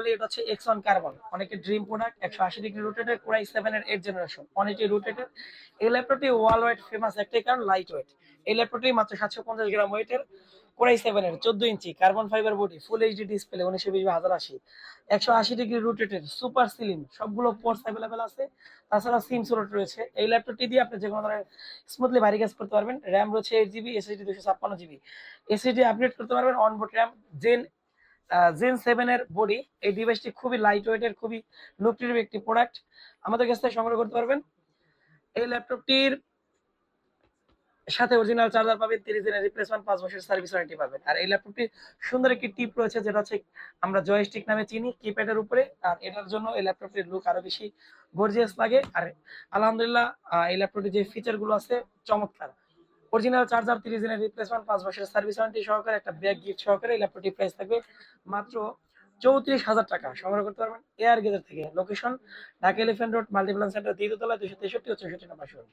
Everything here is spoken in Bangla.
বলি, এটা হচ্ছে X1 কার্বন, অনেকের dream product. 180 degree rotated, Core i7 এর 8th জেনারেশন, অনেকটি রোটেটেড। এই ল্যাপটপটি ওয়ার্ল্ড ওয়াইড ফেমাস একটাই কারণ, লাইট ওয়েট। এই ল্যাপটপটি মাত্র 750 গ্রাম ওয়েটের, Core i7 এর 14 ইঞ্চি carbon fibre body, full HD display, 1920x1080, 180 degree rotated, super সিলিং, সবগুলো পোর্টস অ্যাভেলেবেল আছে। তাছাড়া সিম স্লট রয়েছে। এই ল্যাপটপটি দিয়ে আপনি যে কোনো ধরনের স্মুথলি ভারী কাজ করতে পারবেন। র্যাম রয়েছে 8 GB, SSD 256 GB, SSD upgrade করতে পারবেন। অনবোর্ড র্যাম জেন জেন 7 এর বডি। এই ডিভাইসটি খুবই লাইট ওয়েটের, খুবই লুক্রেটিভ একটি প্রোডাক্ট, আমাদের কাছ থেকে সংগ্রহ করতে পারবেন। এই ল্যাপটপটির সাথে অরিজিনাল চার্জার পাবেন, 30 দিনের রিপ্লেসমেন্ট, 5 বছরের সার্ভিস ওয়ারেন্টি পাবেন। আর এই ল্যাপটপটির সুন্দর একটি টিপ রয়েছে, যেটা হচ্ছে আমরা জয়স্টিক নামে চিনি, কিপ্যাডের উপরে। আর এটার জন্য এই ল্যাপটপটির লুক আরো বেশি গর্জিয়াস লাগে। আর আলহামদুলিল্লাহ, এই ল্যাপটপটির যে ফিচার গুলো আছে চমৎকার। অরিজিনাল চার্জার, 30 দিনের রিপ্লেসমেন্ট, 5 বছরের সার্ভিস ওয়ারেন্টি সহকারে, একটা ব্যাগ গিফট সহকারে এই ল্যাপটপটির প্রাইস থাকবে মাত্র 34,000 টাকা। সংগ্রহ করতে পারবেন এয়ার গেজের থেকে। Location Dhaka elephant road, Multiplan centre, দ্বিতীয় তলা, 263 ও 64 নম্বর শোরুম।